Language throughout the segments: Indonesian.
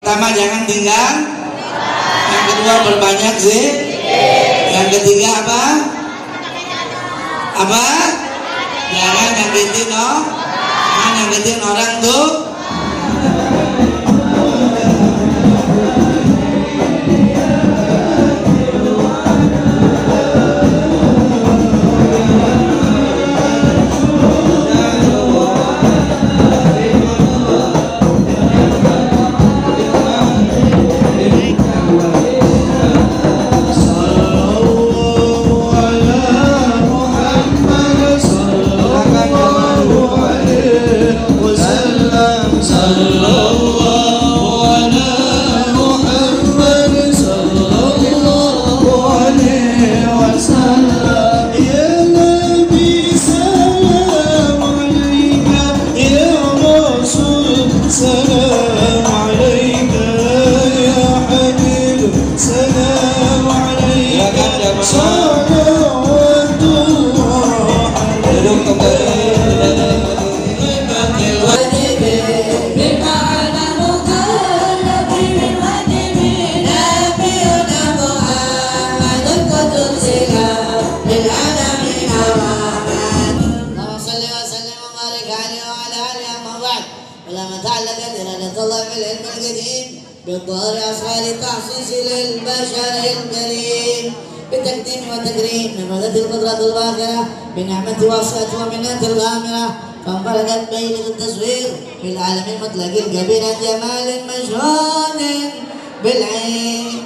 Pertama, jangan tinggal. Yang kedua, berbanyak sih. Yang ketiga apa? Apa? Jangan nyakitin jangan nyakitin orang tuh. بالظهر أصغر التخصيص للبشر الكريم بالتقديم والتكريم من مدد القدرة الباخرة بنعمة واسعة ومنة الغامرة فانفردت بين التصوير في العالم المطلق الكبير جمال مشهود بالعين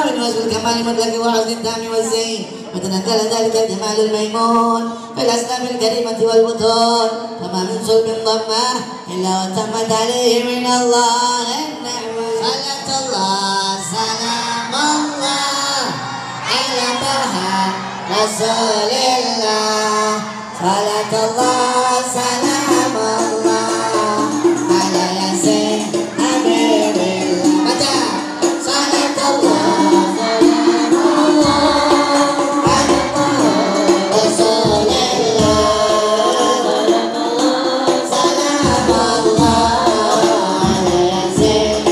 من وصف الكمال المطلق وحسن التام والزين وتنزل ذلك الجمال الميمون في الأسلام الكريمة والبطون فما من صلب ضمه إلا وتمت عليه من الله النعمة صلاة الله سلام الله على طه رسول الله صلاة الله سلام الله على ياسين أمير الله صلاة الله سلام الله على طه رسول الله سلام الله على ياسين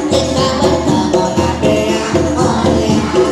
Kita bertemu Nabi yang mulia.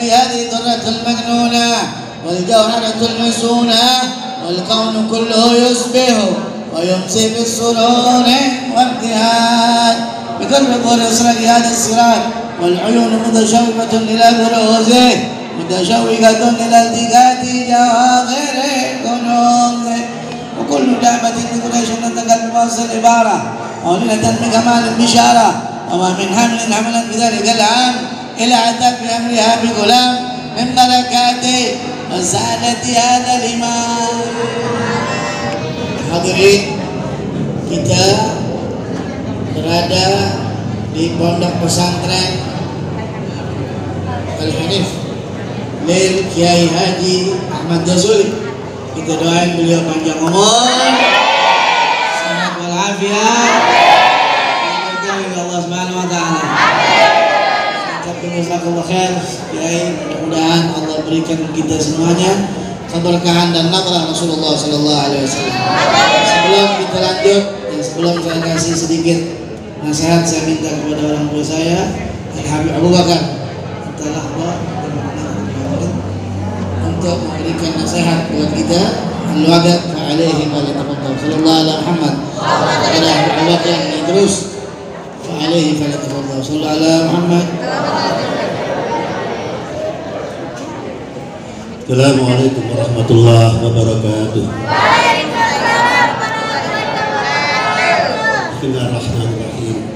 بهذه الذرة المكنونة والجوهرة المسونة والكون كله يصبح ويمسي بالسرور وابتهاج بقرب والإسراء هذا الصراط والعيون متشوقة إلى بروزه متشوقة إلى التقاط جواهر كنوزه وكل دعوة لقريش نتقل بوصل عبارة معلنة بكمال البشارة وما من حمل حملت بذلك العام إلى عتاب بأمرها بغلام من بركات وسعادة هذا الإمام. Hadirin, kita berada di pondok pesantren Al-Hanif Lil Kiai Haji Ahmad Jazuli. Kita doain beliau panjang umur, sehat walafiat, diberkahi oleh Allah Subhanahu wa taala. Jazakallahu khair Kiai, mudah-mudahan Allah berikan kita semuanya keberkahan dan nadrah Rasulullah sallallahu alaihi wasallam. Sebelum kita lanjut dan sebelum saya kasih sedikit nasihat, saya minta kepada orang tua saya Al-Habib Abu Bakar untuk memberikan nasihat buat kita. Al-Waqt fa'alaihi wa yatafaddal sallallahu alaihi Muhammad kepada Abu Bakar yang terus fa'alaihi wa yatafaddal sallallahu alaihi Muhammad. Assalamualaikum warahmatullahi wabarakatuh. Bismillahirrahmanirrahim.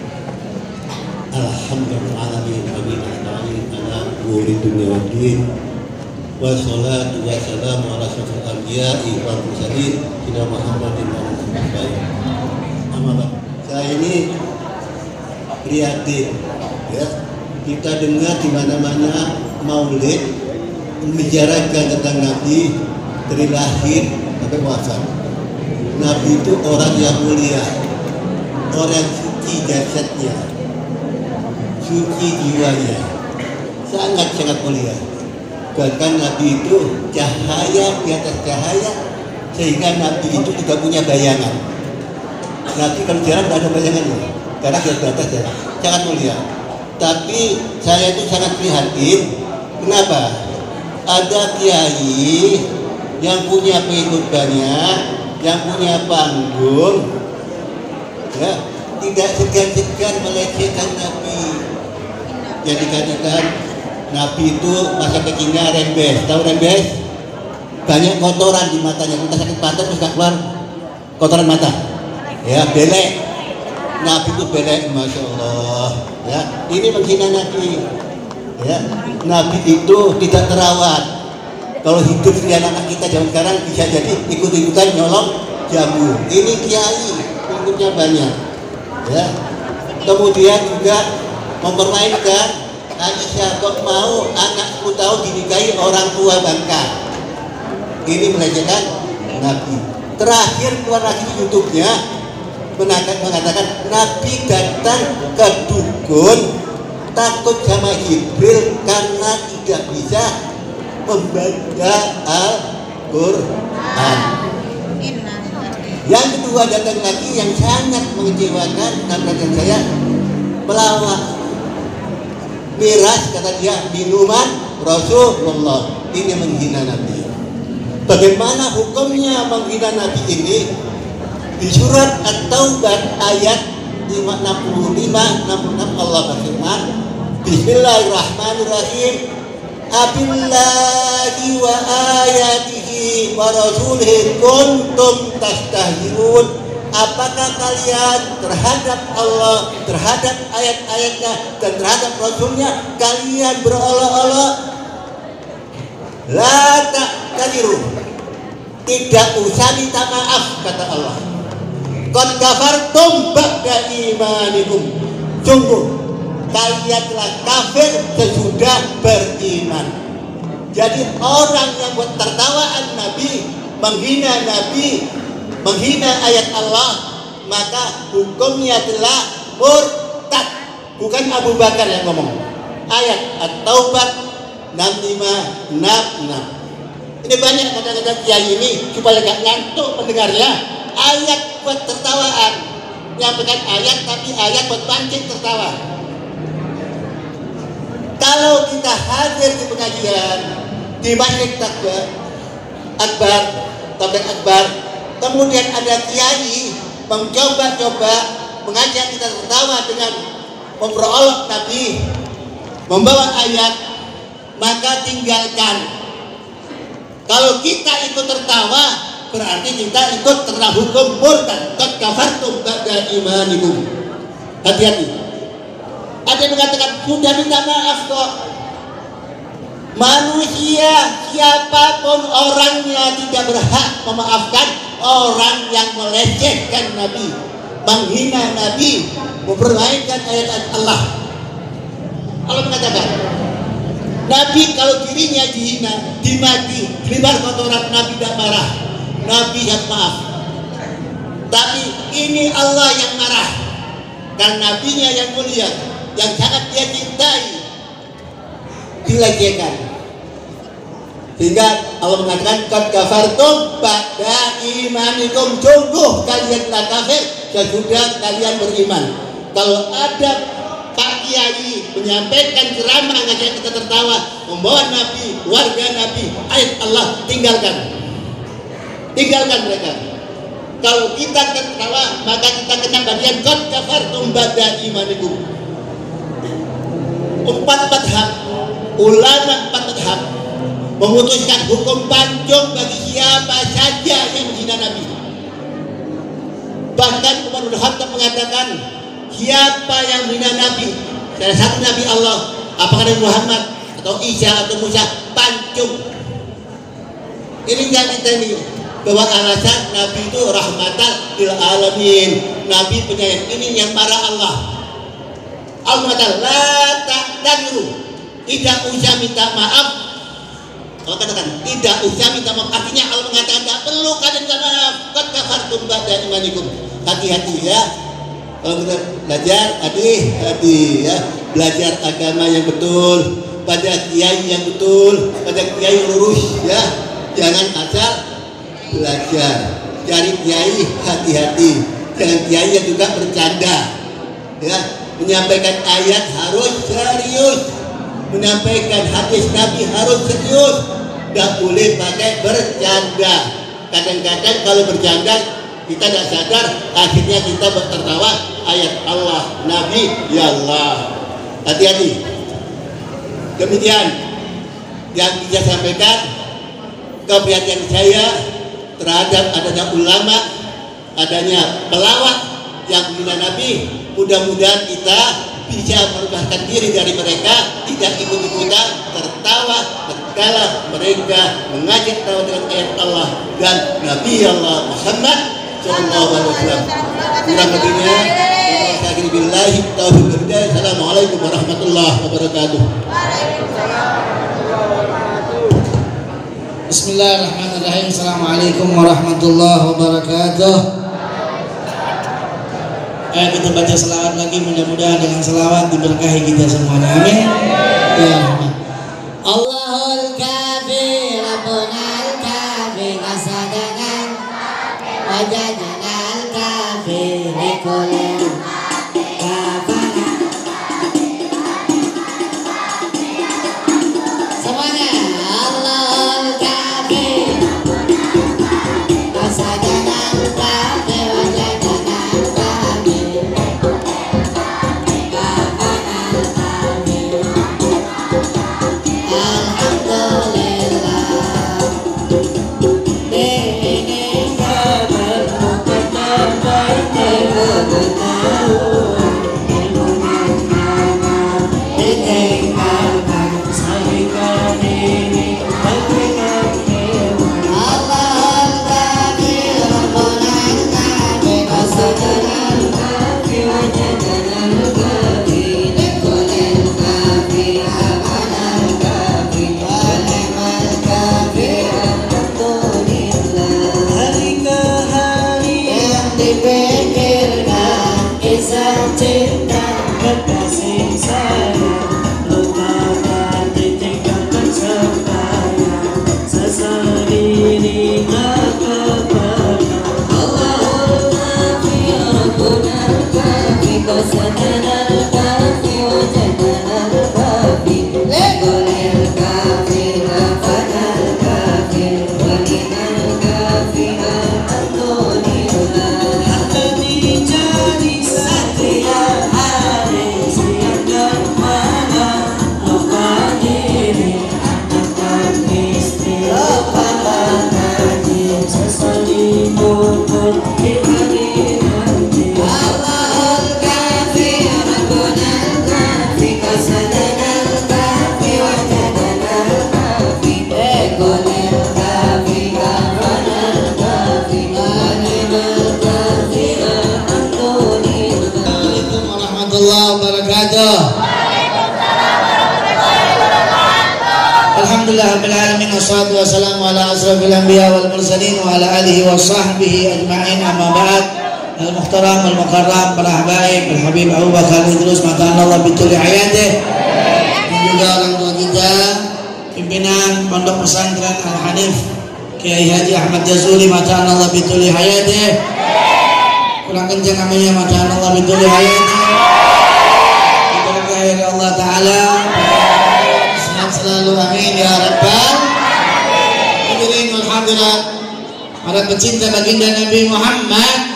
Alhamdulillahirabbil alamin ala umuri dunya waddin. Wassalatu wassalamu ala asyrofil anbiya'i wal mursalin sayyidina Muhammadin wa alihi. Amma ba'd. Saya ini prihatin ya. Kita dengar di mana-mana maulid membicarakan tentang Nabi dari lahir sampai wafat. Nabi itu orang yang mulia, orang suci jasadnya, suci jiwanya, sangat mulia. Bahkan Nabi itu cahaya di atas cahaya, sehingga Nabi itu tidak punya bayangan. Nabi kalau jalan tidak ada bayangannya, karena dia di atas jalan, sangat mulia. Tapi saya itu sangat prihatin. Kenapa? Ada kiai yang punya pengikut banyak, yang punya panggung, ya, tidak segan-segan melecehkan Nabi. Yang dikatakan Nabi itu masa kecilnya rembes. Tahu rembes? Banyak kotoran di matanya. Kalau sakit mata terus gak keluar kotoran mata. Ya, belek. Nabi itu belek, masya Allah. Ya, ini menghina Nabi. Ya, Nabi itu tidak terawat. Kalau hidup di anak kita zaman sekarang bisa jadi ikut-ikutan nyolong jamu. Ini kiai, pengikutnya banyak. Ya. Kemudian juga mempermainkan Aisyah, kok mau anak 10 tahun dinikahi orang tua bangka. Ini melecehkan Nabi. Terakhir keluar lagi di YouTube-nya mengatakan Nabi datang ke dukun takut sama Jibril karena tidak bisa membaca Al-Quran. Yang kedua datang lagi yang sangat mengecewakan karena saya pelawak miras, kata dia minuman Rasulullah. Ini menghina Nabi. Bagaimana hukumnya menghina Nabi ini? Di surat At-Taubah ayat 65-66 Allah berfirman, Bismillahirrahmanirrahim. Abillahi wa ayatihi wa rasulihi kuntum tastahzi'un. Apakah kalian terhadap Allah, terhadap ayat-ayatnya dan terhadap Rasulnya kalian berolok-olok? La ta'tadiru, tidak usah minta maaf, kata Allah. Qad kafartum ba'da imanikum, sungguh kalian telah kafir sesudah beriman. Jadi orang yang buat tertawaan Nabi, menghina Nabi, menghina ayat Allah, maka hukumnya telah murtad. Bukan Abu Bakar yang ngomong. Ayat At-Taubah 65-66. Ini banyak kata-kata kiai ini supaya gak ngantuk pendengarnya. Ayat buat tertawaan, nyampaikan ayat tapi ayat buat pancing tertawa. Kalau kita hadir di pengajian kejadian di Masjid Akbar, Tabligh Akbar, kemudian ada kiai mencoba-coba mengajak kita tertawa dengan memperolok Nabi, membawa ayat, maka tinggalkan. Kalau kita ikut tertawa, berarti kita ikut terkena hukum murtad. Qad kafartum ba'da imanikum. Hati-hati. Ada yang mengatakan sudah minta maaf kok. Manusia siapapun orangnya tidak berhak memaafkan orang yang melecehkan Nabi, menghina Nabi, mempermainkan ayat-ayat Allah. Allah mengatakan, Nabi kalau dirinya dihina, dimaki, dilibar kotoran, Nabi tidak marah, Nabi yang maaf. Tapi ini Allah yang marah, karena Nabinya yang mulia, yang sangat dia cintai, dilecehkan. Sehingga Allah mengatakan qad kafartum ba'da imanikum, sungguh kalian telah kafir sesudah kalian beriman. Kalau ada Pak Kiai menyampaikan ceramah ngajak kita tertawa, membawa Nabi, warga Nabi, ayat Allah, tinggalkan mereka. Kalau kita tertawa, maka kita kena bagian qad kafartum ba'da imanikum. Empat madhab, ulama empat madhab memutuskan hukum pancung bagi siapa saja yang menghina Nabi. Bahkan Umar bin Khattab mengatakan, siapa yang menghina Nabi, salah satu Nabi Allah, apakah Nabi Muhammad atau Isa atau Musa, pancung. Ini jangan ditanya bahwa alasan Nabi itu rahmatan lil alamin, Nabi penyayang. Ini yang marah Allah. Allah mengatakan la ta'tadiru, tidak usah minta maaf. Allah katakan tidak usah minta maaf, artinya Allah mengatakan tidak perlu kalian minta maaf. Qad kafartum ba'da imanikum. Hati-hati ya, kalau kita belajar hati-hati ya, belajar agama yang betul, pada kiai yang betul, pada kiai lurus ya, jangan asal belajar. Cari kiai hati-hati, jangan kiai yang juga bercanda ya. Menyampaikan ayat harus serius, menyampaikan hadis Nabi harus serius, tidak boleh pakai bercanda. Kadang-kadang kalau bercanda kita tidak sadar, akhirnya kita tertawa ayat Allah, Nabi, ya Allah. Hati-hati. Demikian yang bisa sampaikan, keprihatinan saya terhadap adanya ulama, adanya pelawak yang menghina Nabi. Mudah-mudahan kita bisa merubahkan diri dari mereka, tidak ikut-ikutan tertawa tatkala mereka mengajak tawa dengan ayat Allah dan Nabi Allah Muhammad sallallahu alaihi wasallam. Kurang lebihnya, billahi taufiq wal hidayah. Assalamualaikum warahmatullahi wabarakatuh. Bismillahirrahmanirrahim. Assalamualaikum warahmatullahi wabarakatuh. Ayo kita baca selawat lagi, mudah-mudahan dengan selawat diberkahi kita semuanya. Amin. Ya. Allahul kafi rabbunal kafi kasadangan wajadnal kafi likulil kafana. Semuanya Allahul kafi kasadangan kafi wajadnal kafi. Alhamdulillah rabbil alamin wassalatu wassalamu ala asrofil anbiya wal mursalin wa ala alihi wa sahbihi ajma'in, amma ba'd. Al-muhtaram wal mukarram para habaib al-habib Abu Bakar Idrus mata'allah bituli hayatih, dan juga orang tua kita pimpinan Pondok Pesantren Al-Hanif Kiai Haji Ahmad Jazuli mata'allah bituli hayatih. Kurang kencang namanya mata'allah bituli hayatih. Diberkahi oleh Allah Ta'ala, sehat selalu, amin ya rabbal hadirin wal hadirat. Para pecinta baginda Nabi Muhammad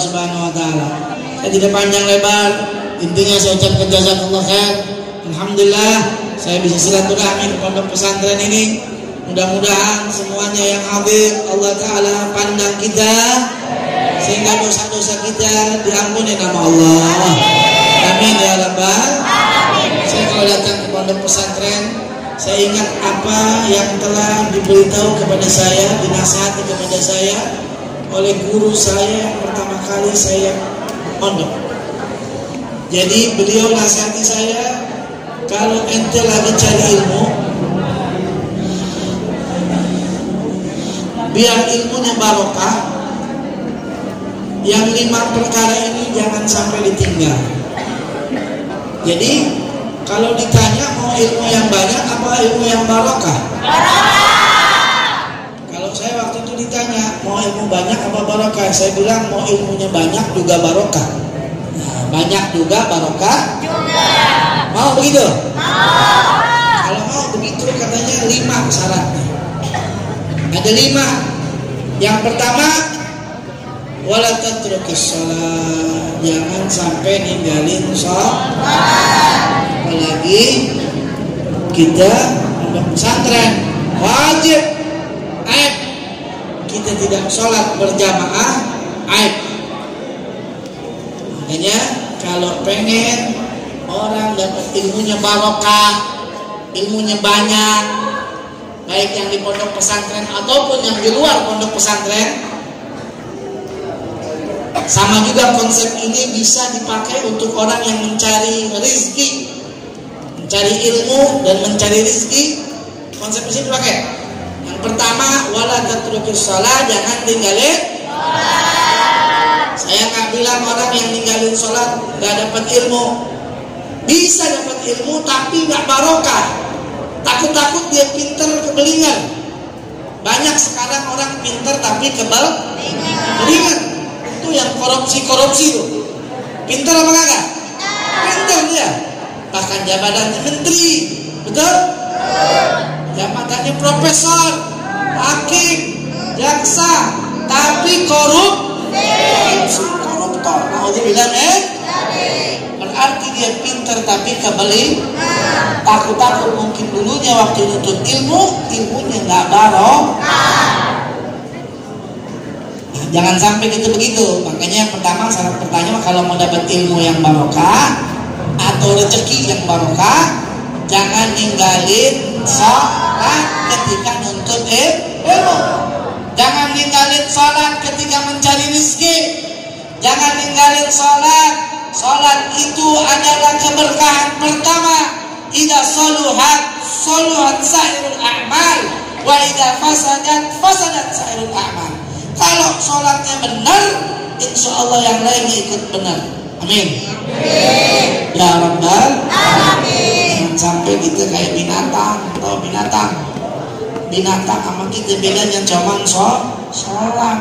Subhanahu wa ta'ala. Saya tidak panjang lebar, intinya saya ucapkan jazakallah khair. Alhamdulillah saya bisa silaturahmi di pondok pesantren ini. Mudah-mudahan semuanya yang hadir Allah Ta'ala pandang kita sehingga dosa-dosa kita diampuni nama Allah. Amin ya rabbal. Saya kalau datang ke pondok pesantren, saya ingat apa yang telah diberitahu kepada saya, dinasihati kepada saya oleh guru saya yang pertama kali saya pondok. Jadi beliau nasihati saya, kalau ente lagi cari ilmu, biar ilmunya barokah, yang 5 perkara ini jangan sampai ditinggal. Jadi kalau ditanya mau ilmu yang banyak apa ilmu yang barokah? Kalau saya waktu itu ditanya mau ilmu banyak apa barokah, saya bilang mau ilmunya banyak juga barokah. Nah, banyak juga barokah juga. Mau begitu? Mau. Kalau mau begitu katanya 5 syaratnya. Ada 5. Yang pertama, wala tatrukis shalah, jangan sampai ninggalin sholat. Apalagi kita pondok pesantren wajib, aib kita tidak sholat berjamaah, aib. Makanya kalau pengen orang dapat ilmunya barokah, ilmunya banyak, baik yang di pondok pesantren ataupun yang di luar pondok pesantren, sama juga konsep ini bisa dipakai untuk orang yang mencari rezeki, mencari ilmu dan mencari rezeki. Konsep ini dipakai. Yang pertama, wala tatrukis shalah, jangan tinggalin sholat. Saya nggak bilang orang yang ninggalin sholat nggak dapat ilmu. Bisa dapat ilmu tapi nggak barokah. Takut-takut dia pinter kebelingan. Banyak sekarang orang pinter tapi kebelingan. Itu yang korupsi tuh. Pinter apa kagak? Pinter dia. Bahkan jabatannya menteri, betul? Jabatannya profesor, hakim, jaksa, tapi koruptor. Naudzubillah. Berarti dia pinter tapi kebelingan. Takut-takut mungkin dulunya waktu nuntut ilmunya nggak barokah. Jangan sampai gitu begitu. Makanya yang pertama, syarat pertama kalau mau dapat ilmu yang barokah atau rezeki yang barokah, jangan ninggalin sholat ketika nuntut ilmu. Jangan ninggalin sholat ketika mencari rezeki. Jangan ninggalin sholat. Sholat itu adalah keberkahan pertama. Idza soluhat sairul a'mal, wa idza fasadat sairul a'mal. Kalau sholatnya benar, insya Allah yang lain ikut benar. Amin. Ya rabbal alamin. Jangan sampai kita kayak binatang. Atau binatang sama kita bedanya cuma sholat.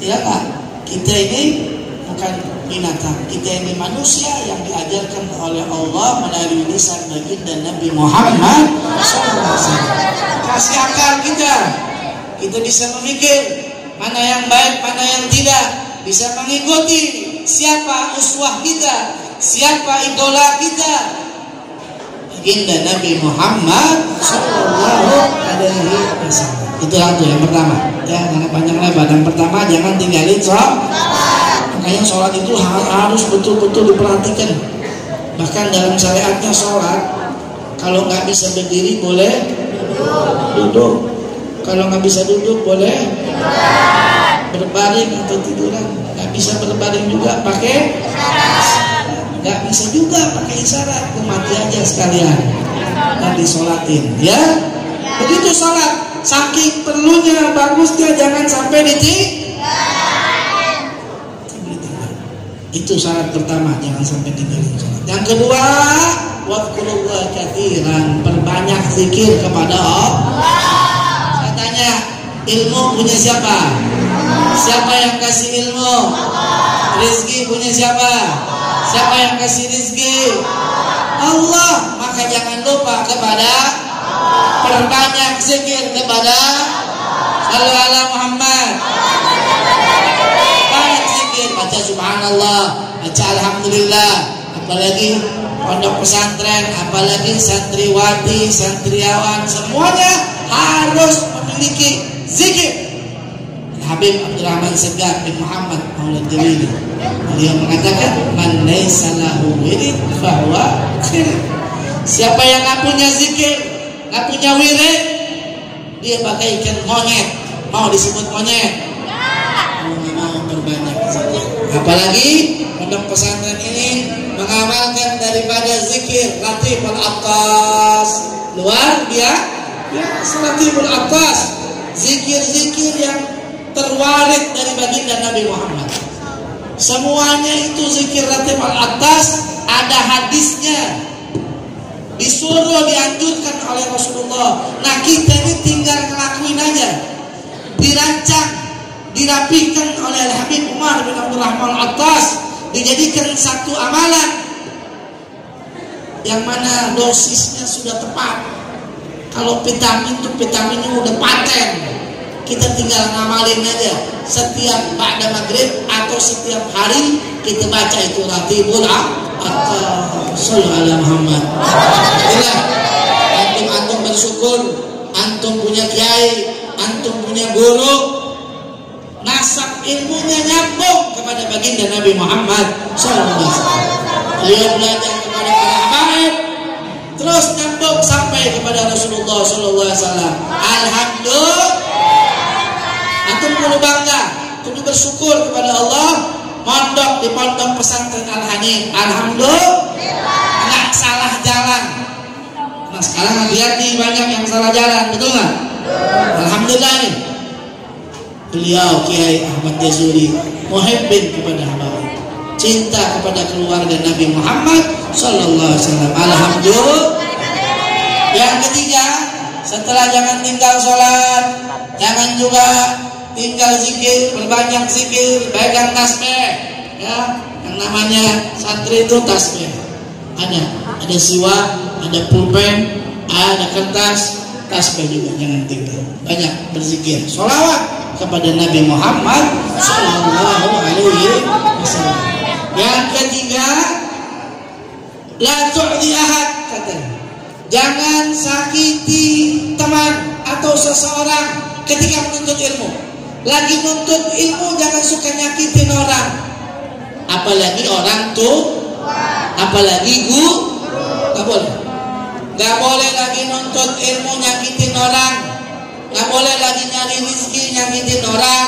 Ya kan? Kita ini bukan binatang. Kita ini manusia yang diajarkan oleh Allah melalui lisan baginda Nabi Muhammad SAW. Kasih akal kita bisa memikir mana yang baik, mana yang tidak, bisa mengikuti siapa uswah kita, siapa idola kita, baginda Nabi Muhammad SAW. Itulah tuh yang pertama. Ya, jangan panjang lebar. Yang pertama, jangan tinggalin sholat. Makanya sholat itu harus betul-betul diperhatikan. Bahkan dalam syariatnya sholat, kalau nggak bisa berdiri boleh duduk. Kalau nggak bisa duduk boleh berbaring atau tiduran. Nggak bisa berbaring juga pakai. Nggak bisa juga pakai isyarat, mati aja sekalian dan disolatin, ya. Begitu sholat, saking perlunya, bagusnya, jangan sampai ditinggalkan. Itu syarat pertama, jangan sampai tinggalin sholat. Yang kedua, wadhkurullaha katsiran, perbanyak zikir kepada Allah. Saya tanya, ilmu punya siapa? Siapa yang kasih ilmu? Rizki punya siapa? Siapa yang kasih rizki? Allah. Maka jangan lupa kepada perbanyak zikir kepada Sallu ala Muhammad. Banyak zikir, baca subhanallah, baca alhamdulillah. Apalagi pondok pesantren, apalagi santriwati, santriawan, semuanya harus memiliki zikir. Habib Abdurrahman Segaf bin Muhammad Maulid Jalili, beliau mengatakan, man laisa lahu wirid fahuwa khirid. Siapa yang nggak punya zikir, nggak punya wirid, dia bagaikan monyet. Mau disebut monyet? Mau berbanyak zikir. Apalagi pondok pesantren ini mengamalkan daripada zikir Latiful Attas, luar biasa. Latiful Attas, zikir-zikir yang terwaris dari baginda Nabi Muhammad. Semuanya itu zikir Latiful Attas, ada hadisnya, disuruh, dianjurkan oleh Rasulullah. Nah, kita ini tinggal ngelakuin aja. Dirancang, dirapikan oleh Habib Umar bin Abdurrahman Attas, dijadikan satu amalan yang mana dosisnya sudah tepat. Kalau vitamin tuh vitaminnya udah paten, kita tinggal ngamalin aja. Setiap ba'da maghrib atau setiap hari kita baca itu Ratibul Attas. Sallu ala Muhammad. Itulah antum bersyukur, antum punya kiai, antum punya guru, nasab ilmunya nyambung kepada baginda Nabi Muhammad sallallahu alaihi wasallam. Beliau belajar kepada para habaib, terus nyambung sampai kepada Rasulullah sallallahu alaihi wasallam. Alhamdulillah. Antum perlu bangga, perlu bersyukur kepada Allah. Mondok di pondok pesantren Al-Hanif, alhamdulillah, nggak salah jalan. Nah, sekarang hati-hati, banyak yang salah jalan, betul nggak? Alhamdulillah nih. Beliau Kiai Ahmad Jazuri muhibbin kepada hamba, cinta kepada keluarga Nabi Muhammad sallallahu alaihi wasallam. Alhamdulillah. Yang ketiga, setelah jangan tinggal sholat, jangan juga tinggal zikir, berbanyak zikir, pegang tasbih, ya. Yang namanya santri itu tasbih. Ada siwak, ada pulpen, ada kertas, tasbih juga jangan tinggal. Banyak berzikir, sholawat kepada Nabi Muhammad sallallahu alaihi wasallam. Yang ketiga, la tu'di ahad, katanya. Jangan sakiti teman atau seseorang ketika menuntut ilmu. Lagi nuntut ilmu jangan suka nyakitin orang, apalagi orang tua, apalagi guru. Gak boleh lagi nuntut ilmu nyakitin orang, gak boleh lagi nyari rezeki nyakitin orang.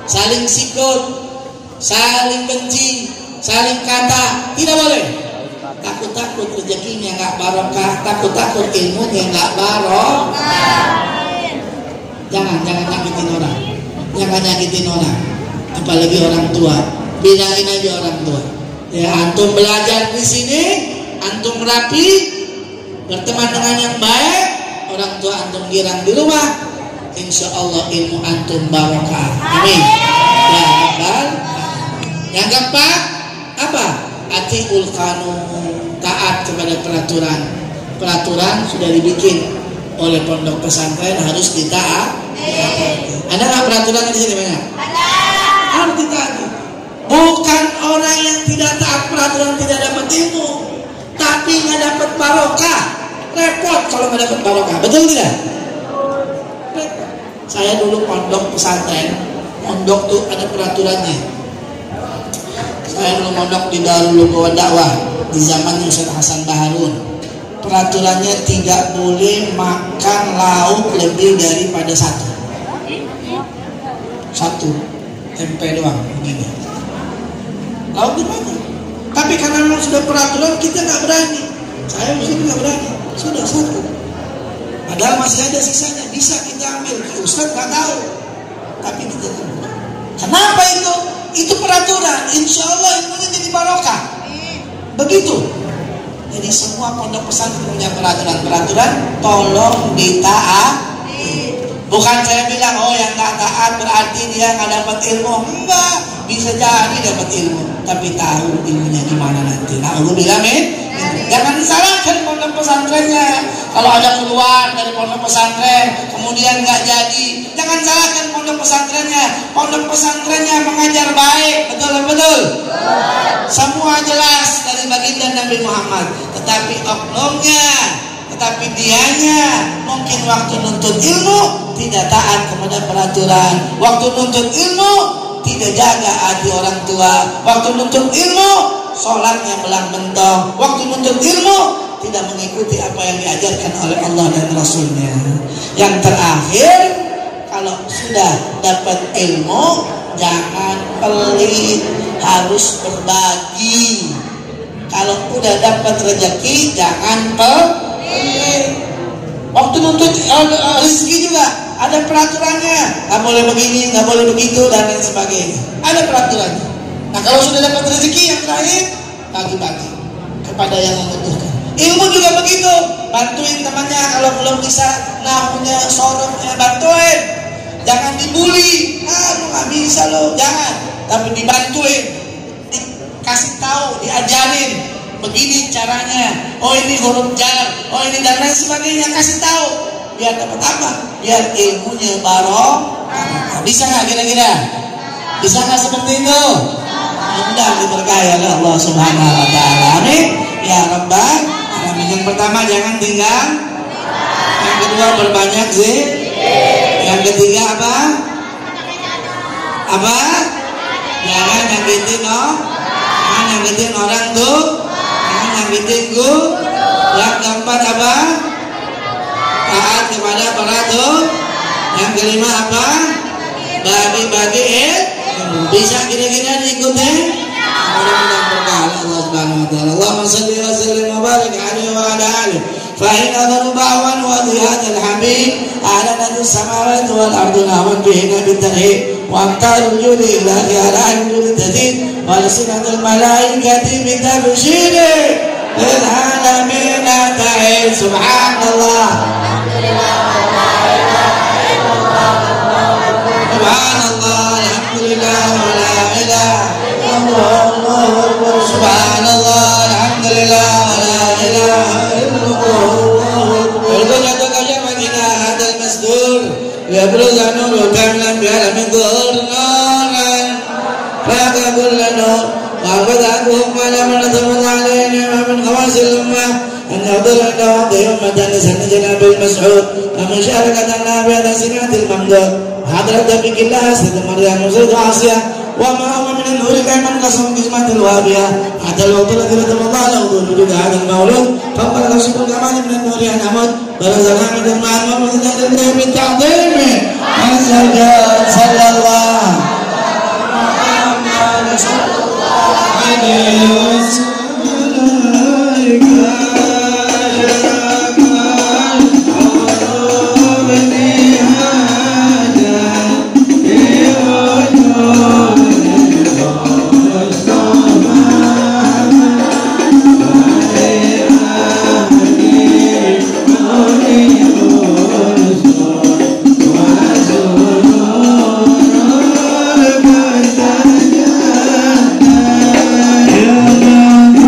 Saling sikut, saling benci, saling kata, tidak boleh. Takut-takut rezekinya gak barokah, takut-takut ilmunya gak barokah. Jangan nyakitin orang, jangan nyakitin orang, apalagi orang tua. Bedain aja orang tua. Ya, antum belajar di sini, antum rapi, berteman dengan yang baik, orang tua antum girang di rumah, insya Allah ilmu antum barokah. Amin. Ya Rabbal. Yang keempat apa? Atiul qanun, taat kepada peraturan. Peraturan sudah dibikin oleh pondok pesantren, harus ditaat. Ada nggak peraturan di sini banyak? Ada. Harus ditaati. Bukan orang yang tidak taat peraturan tidak dapat ilmu, tapi nggak dapat barokah. Repot kalau nggak dapat barokah, betul tidak? Repot. Saya dulu pondok pesantren, pondok tuh ada peraturannya. Saya dulu pondok di Darul Lugawa Dakwah di zaman Ustaz Hasan Baharun. Peraturannya tidak boleh makan lauk lebih daripada satu tempe doang begini. Lauk gimana? Tapi karena memang sudah peraturan, kita nggak berani. Saya mungkin nggak berani. Sudah satu. Padahal masih ada sisanya, bisa kita ambil. Ustaz nggak tahu, tapi kita tahu. Kenapa itu? Itu peraturan. Insya Allah ilmunya jadi barokah. Begitu. Jadi semua pondok pesantren punya peraturan-peraturan, tolong ditaati. Bukan saya bilang, oh yang nggak taat berarti dia nggak dapat ilmu. Enggak, bisa jadi dapat ilmu, tapi tahu ilmunya di mana nanti. Nah, aku bilang, jangan disalahkan pondok pesantrennya. Kalau ada keluar dari pondok pesantren, kemudian nggak jadi, jangan salahkan pondok pesantrennya. Pondok pesantrennya mengajar baik, betul. Semua jelas dari baginda Nabi Muhammad. Tetapi oknumnya, tetapi dianya mungkin waktu nuntut ilmu tidak taat kepada peraturan. Waktu nuntut ilmu tidak jaga hati orang tua. Waktu nuntut ilmu sholatnya belang mentong. Waktu nuntut ilmu tidak mengikuti apa yang diajarkan oleh Allah dan Rasulnya. Yang terakhir, kalau sudah dapat ilmu jangan pelit, harus berbagi. Kalau udah dapat rezeki jangan pelit. Waktu nuntut rezeki juga ada peraturannya, nggak boleh begini, nggak boleh begitu, dan lain sebagainya. Ada peraturannya. Nah, kalau sudah dapat rezeki yang terakhir, bagi-bagi kepada yang membutuhkan. Ilmu juga begitu, bantuin temannya kalau belum bisa nahunya, sorofnya, bantuin. Jangan dibully, lu nggak bisa lo, jangan. Tapi dibantuin, dikasih tahu, diajarin. Begini caranya, oh ini huruf jar, oh ini dan lain sebagainya, kasih tahu. Biar dapat apa? Biar ilmunya barokah. Bisa nggak kira-kira? Bisa nggak seperti itu? Mudah diberkahi oleh Allah Subhanahu Wa Taala. Amin. Ya Rabbal Alamin. Yang pertama jangan tinggal. Yang kedua berbanyak zikir. Yang ketiga apa? Apa? Jangan nyakitin jangan nyakitin orang tuh. Jangan nyakitin guru. Yang keempat apa? Taat kepada peraturan. Yang kelima apa? Bagi-bagi bisa kira-kira diikuti. Mudah-mudahan berkah Allah Subhanahu Wa Taala. Allahumma salli wa sallim wa barik alaihi wa ala alihi. Fa inna dhanbawan wa dhihadal habib a'lanat as-samawati wal ardu nawan bihi nabi tauhid wa amtarul judi ila khiyara'il judi tadid wa lisinatul malaikati bi tabshiri lil alamin ta'ala. Subhanallah. Subhanallah, alhamdulillah, wa la ilaha illallah, Allahu akbar. Subhanallah, alhamdulillah, wa la ilaha illallah, Allahu akbar. Berdoa kaja magina hadal masdur, ya bruzanu kamlan bi alamin qur'an. Faqa kullana wa qadahu ma lam nadhum alayna min khawasil ummah. أن يحضر عند وقت أمة لسنة جناب المسعود ومشاركتنا بهذا سمعة الممدود حضرت بك الله سيد مريم وسيد عاصية وما هو من النور كمن قسم قسمة الوابية حتى الوقت الذي رتب الله له وجود هذا المولود فقد رشد الكمال من النور عن أمد ورزقنا من الماء المولود الذي بالتعظيم صلى الله عليه وسلم. Ya Allah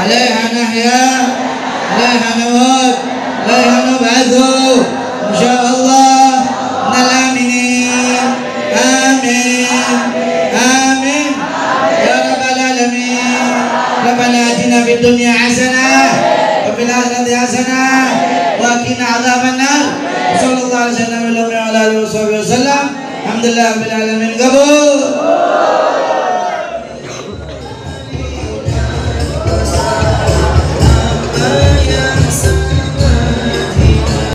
عليها نحيا عليها نموت عليها نبعث إن شاء الله من الآمنين. آمين آمين يا رب العالمين. ربنا آتنا في الدنيا حسنة وفي الآخرة حسنة وقنا عذاب النار. صلى الله عليه وسلم وعلى آله وصحبه وسلم. الحمد لله رب العالمين. قبول.